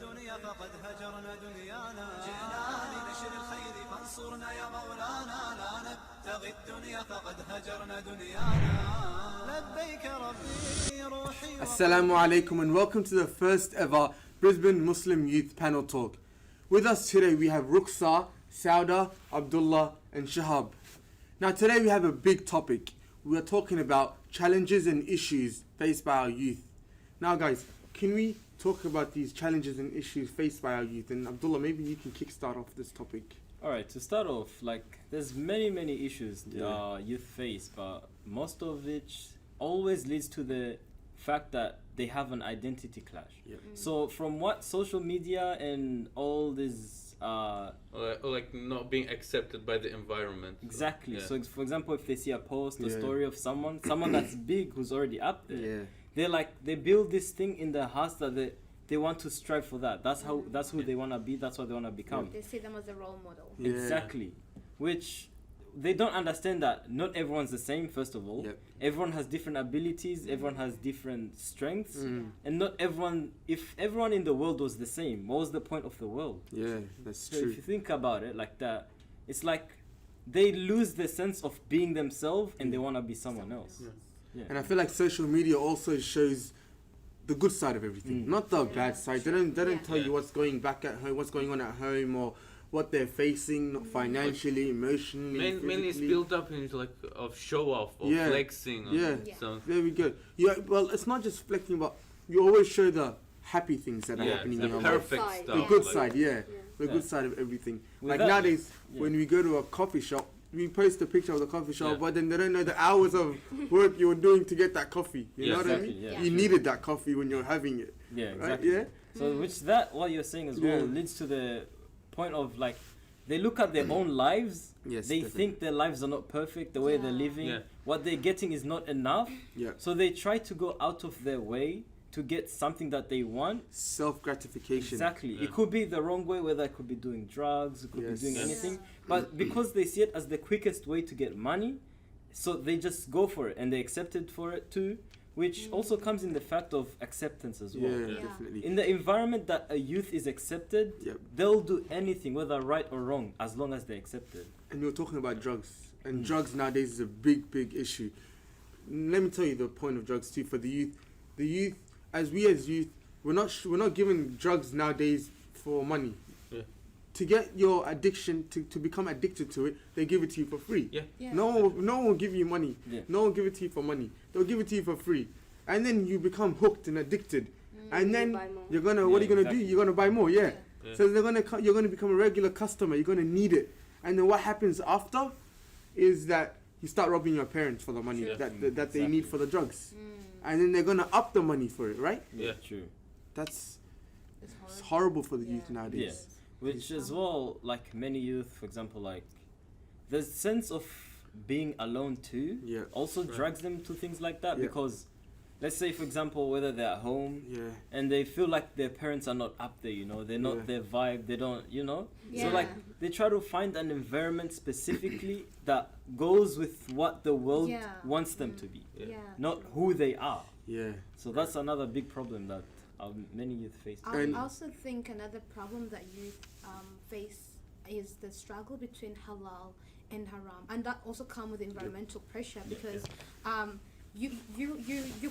الدنيا فقد هجرنا دنيانا جئنا لنشر الخير فانصرنا يا مولانا لا نبتغي الدنيا فقد هجرنا دنيانا لبيك ربي روحي Assalamu alaikum and welcome to the first ever Brisbane Muslim Youth Panel Talk. With us today we have Ruqsa, Sauda, Abdullah and Shahab. Now today we have a big topic. We are talking about challenges and issues faced by our youth. Now guys, can we talk about these challenges and issues faced by our youth? And Abdullah, maybe you can kickstart off this topic. Alright, to start off, there's many issues youth face, but most of which always leads to the fact that they have an identity clash. Yeah. So from what social media and all this like not being accepted by the environment. exactly. Yeah. So for example, if they see a post, a Yeah. story of someone that's big who's already up there, Yeah. they build this thing in their hearts that they want to strive for that. That's who they wanna be, that's what they wanna become. They see them as a role model. Yeah. Exactly. Which they don't understand that not everyone's the same, first of all. Yep. Everyone has different abilities, everyone has different strengths, Mm. and not everyone, if everyone in the world was the same, what was the point of the world? Yeah, that's So true. if you think about it like that, it's like they lose the sense of being themselves and they want to be someone else. Yeah. And I feel like social media also shows the good side of everything, Mm. not the bad side. They don't Yeah. tell you what's going back at home, what's going on at home, or what they're facing financially, emotionally. Mainly it's physically. built up into like of show off or Yeah. flexing. Or Yeah. Yeah. So Very good. Yeah, well, it's not just flexing, but you always show the happy things that are yeah, happening the in your life. perfect Side. stuff. The Yeah. good like- side, yeah. The Yeah. good side of everything. With Like that- nowadays, yeah. when we go to a coffee shop, we post a picture of the coffee shop, Yeah. but then they don't know the hours of work you were doing to get that coffee. You Yeah, know what I exactly, mean? yeah. You needed that coffee when you're having it. Yeah, Right? exactly. Yeah? So which what you're saying as well Yeah. leads to the point of they look at their own lives. Yes, They definitely. think their lives are not perfect, the way they're Yeah. living. Yeah. What they're getting is not enough. Yeah. So they try to go out of their way to get something that they want. Self-gratification. Exactly. Yeah. It could be the wrong way, whether it could be doing drugs, it could Yes. be doing Yes. anything. Yeah. But because they see it as the quickest way to get money, so they just go for it and they accept it for it too, which also comes in the fact of acceptance as well. Yeah, Yeah. definitely. In the environment that a youth is accepted, Yep. they'll do anything, whether right or wrong, as long as they're accepted. And we were talking about drugs. And Mm. drugs nowadays is a big issue. Let me tell you the point of drugs too for the youth. The youth, as youth, we're not given drugs nowadays for money. Yeah. To get your addiction, to become addicted to it, they give it to you for free. Yeah. Yeah. No one will give you money. Yeah. No one will give it to you for money. They'll give it to you for free. And then you become hooked and addicted. And then buy more. you're gonna, what Yeah, are you gonna exactly. do? You're gonna buy more, yeah. Yeah. So you're gonna become a regular customer. You're gonna need it. And then what happens after is that you start robbing your parents for the money True. that they Exactly. need for the drugs. And then they're gonna up the money for it, right? Yeah. True. That's It's it's horrible. horrible for the Yeah. youth nowadays. Yes. Which as well, like many youth, for example, the sense of being alone too Yeah. also Right. drags them to things like that Yeah. because let's say for example whether they're at home Yeah. and they feel like their parents are not up there, they're not Yeah. their vibe, they don't, so Yeah. they try to find an environment specifically that goes with what the world Yeah. wants them to be, Yeah. Yeah. not who they are. Yeah. So that's another big problem that many youth face. I And- also think another problem that youth face is the struggle between halal and haram, and that also comes with environmental pressure because you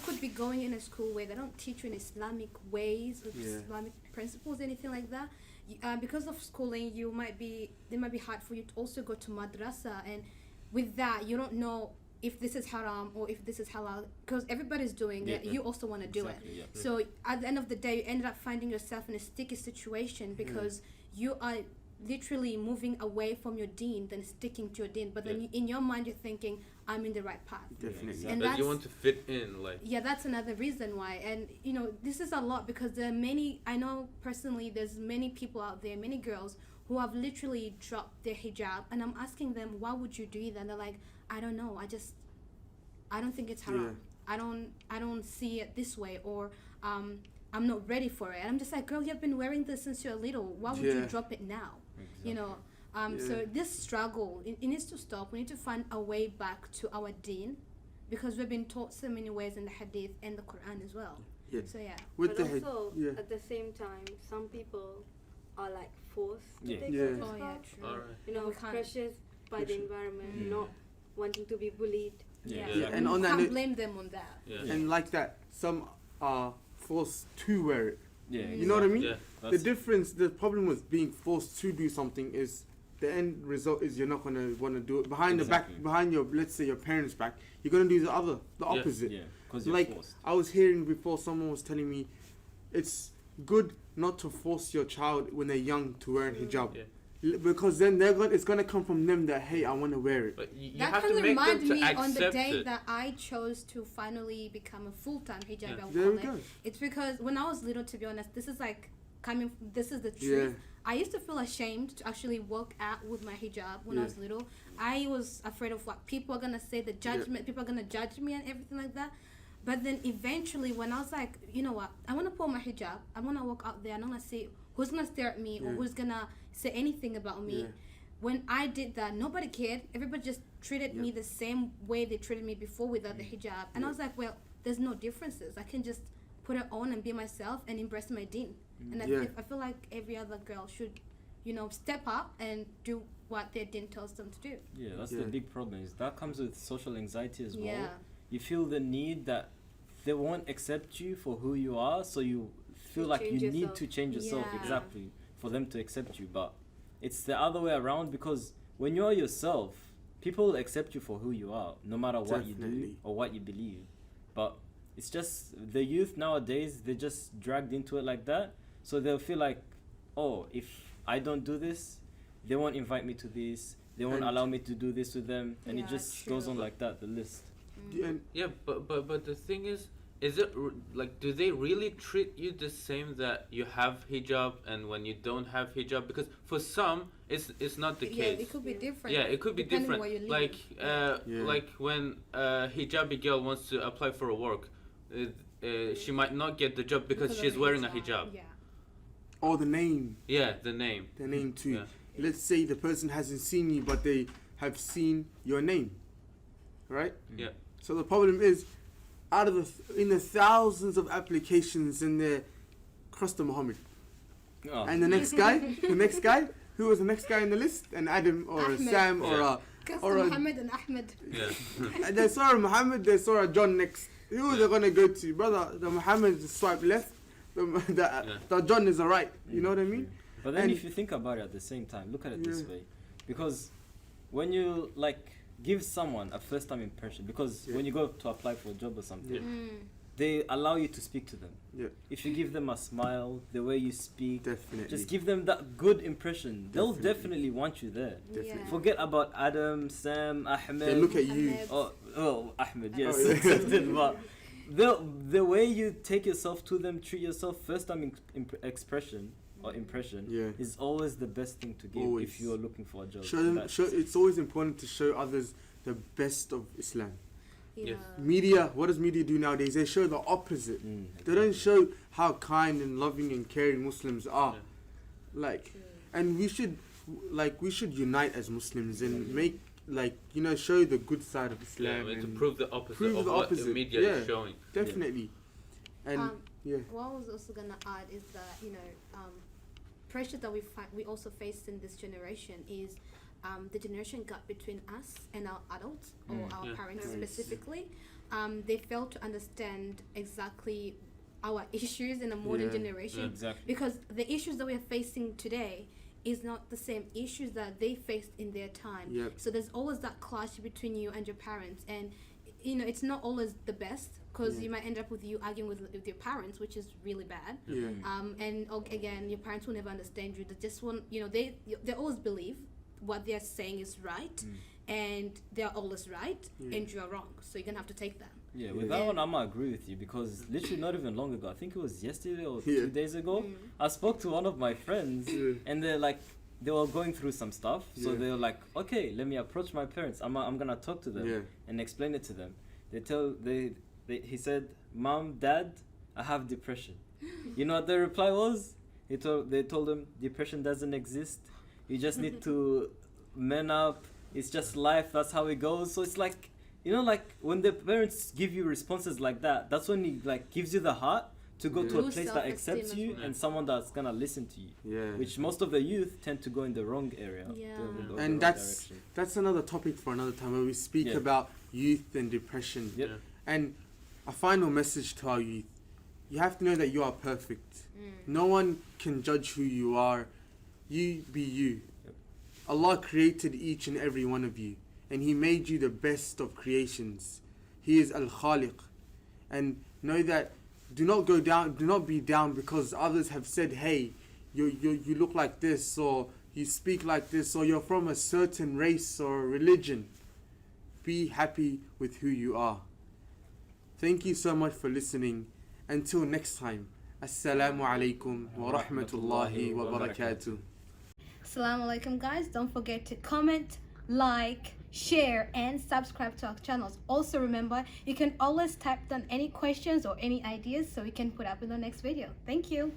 could be going in a school where they don't teach you in Islamic ways or Yeah. Islamic principles, anything like that. Because of schooling, it might be hard for you to also go to madrasa, and with that, you don't know if this is haram or if this is halal because everybody's doing it. Yeah. You also want to do Exactly, it. yeah. So at the end of the day, you ended up finding yourself in a sticky situation because you are literally moving away from your deen than sticking to your deen. But then Yeah. in your mind, you're thinking, I'm in the right path. Definitely. And Like you that's- want to fit in, like Yeah, that's another reason why. And, this is a lot because there are I know personally, there's many people out there, many girls who have literally dropped their hijab. And I'm asking them, why would you do that? And they're like, I don't know. I don't think it's haram. I don't see it this way, or I'm not ready for it. And I'm just like, girl, you've been wearing this since you're little. Why would you Yeah. drop it now? Exactly. So this struggle, it needs to stop. We need to find a way back to our deen because we've been taught so many ways in the hadith and the Quran as well. Yeah. So yeah. With But the head, also, yeah. at the same time, some people are like forced to Yeah. take Yeah. this Oh yeah, path. true. All right. You know, We can't- pressures by the Pressure. environment, Mm. not wanting to be bullied. Yeah. Yeah. And on you that can't note- blame them on that. Yeah. And like that, some are forced to wear it. Yeah. You know what I mean? Yeah. The difference, the problem with being forced to do something is the end result is you're not gonna want to do it behind the Exactly. back, behind your, let's say your parents' back. You're gonna do the Yeah. opposite. Yeah, because you're Like forced. I was hearing before, someone was telling me, it's good not to force your child when they're young to wear a hijab, Yeah. because then it's gonna come from them that hey, I want to wear it. But you That have kind to of make them reminded to me on the accept day it. that I chose to finally become a full-time hijab. Yeah. I would There we call it. go. It's because when I was little, to be honest, this is like this is the Yeah. truth. I used to feel ashamed to actually walk out with my hijab when I Yeah. was little. I was afraid of what people are gonna say, the judgment, people are gonna judge me and everything like that. But then eventually, when I was like, you know what, I want to put on my hijab. I want to walk out there. I don't want to see who's gonna stare at me or Yeah. who's gonna say anything about me. Yeah. When I did that, nobody cared. Everybody just treated me the same way they treated me before without the hijab. And I was like, well, there's no differences. I can just put it on and be myself and embrace my deen. And Yeah. I feel like every other girl should, step up and do what their deen tells them to do. Yeah, that's Yeah. the big problem. Is that comes with social anxiety as well. Yeah. You feel the need that they won't accept you for who you are, so you feel You like you change need yourself. to change yourself Yeah. exactly for them to accept you. But it's the other way around, because when you're yourself, people will accept you for who you are, no matter what you do Definitely. or what you believe. But it's just the youth nowadays, they're just dragged into it like that, so they'll feel like, oh, if I don't do this, they won't invite me to this, they won't And- allow me to do this with them, and Yeah, it just goes true. on like that, the list. And Yeah, but the thing is it like, do they really treat you the same that you have hijab and when you don't have hijab? Because for some, it's not the Yeah, case. it could be Yeah. different. Yeah, it could be depending different. where you live. Like, Yeah. like when a hijabi girl wants to apply for a work, she might not get the job because of she's the wearing a hijab. Yeah. or the name, Yeah, the name. too. Yeah. Let's say the person hasn't seen you, but they have seen your name, right? Yeah. So the problem is, out of in the thousands of applications in there, cross to Muhammad, Oh. and the next guy, who was the next guy in the list? An Adam or a Ahmed. Sam or Yeah. Or a- Muhammad and Ahmed. Yeah. and they saw a Muhammad, they saw a John next. Who are they gonna go to, brother? The Muhammad is swipe left, the John is a right. You know what I mean? But then And- if you think about it at the same time, look at it this Yeah. way. Because when you give someone a first time impression, because Yeah. when you go to apply for a job or something, Yeah. they allow you to speak to them. Yeah, If you give them a smile, the way you speak, definitely. just give them that good impression. They'll Definitely. definitely want you there. Definitely. Yeah. Forget about Adam, Sam, Ahmed. They look at you. Ahmed. Oh, Ahmed, yes, Oh, yeah. accepted. But the way you take yourself to them, treat yourself, first time expression or impression Yeah. is always the best thing to give Always. if you're looking for a job. Show them. That's- It's always important to show others the best of Islam. Yeah. Media. What does media do nowadays? They show the opposite. They don't show how kind and loving and caring Muslims are. Like, and we should unite as Muslims and make show the good side of Yeah, Islam to and prove the opposite prove of the what the opposite. media Yeah. is showing. definitely. And yeah, What I was also gonna add is that pressure that we also face in this generation is the generation gap between us and our adults or our Yeah. parents Parents. specifically. They fail to understand exactly our issues in a modern Yeah. generation Exactly. because the issues that we are facing today is not the same issues that they faced in their time. Yep. So there's always that clash between you and your parents, and it's not always the best because Yeah. you might end up with you arguing with your parents, which is really bad. yeah, And again, your parents will never understand you. They just want, they always believe what they're saying is right, and they're always right, Yeah. and you're wrong. So you're gonna have to take that. Yeah, with Yeah. that one, I'm gonna agree with you because literally not even long ago, I think it was yesterday or Yeah. 2 days ago, I spoke to one of my friends Yeah. and they were going through some stuff. So Yeah. they were like, okay, let me approach my parents. I'm gonna talk to them Yeah. and explain it to them. He said, Mom, Dad, I have depression. You know what the reply was? They told him depression doesn't exist. You just need to man up. It's just life. That's how it goes. So it's like when the parents give you responses like that, that's when it gives you the heart to go to a Lose place that self-esteem accepts as you well. and someone that's gonna listen to you. Yeah. Which most of the youth tend to go in the wrong area. Yeah. the And wrong that's direction. that's another topic for another time where we speak Yeah. about youth and depression. Yep. Yeah. And a final message to our youth: you have to know that you are perfect. No one can judge who you are. You be you. Yep. Allah created each and every one of you, and He made you the best of creations. He is Al Khaliq, and know that. Do not go down. Do not be down because others have said, "Hey, you look like this, or you speak like this, or you're from a certain race or religion." Be happy with who you are. Thank you so much for listening. Until next time, Assalamu alaikum wa rahmatullahi wa barakatuh. Assalamu alaikum, guys. Don't forget to comment, like, share, and subscribe to our channels. Also remember, you can always type down any questions or any ideas so we can put up in the next video. Thank you.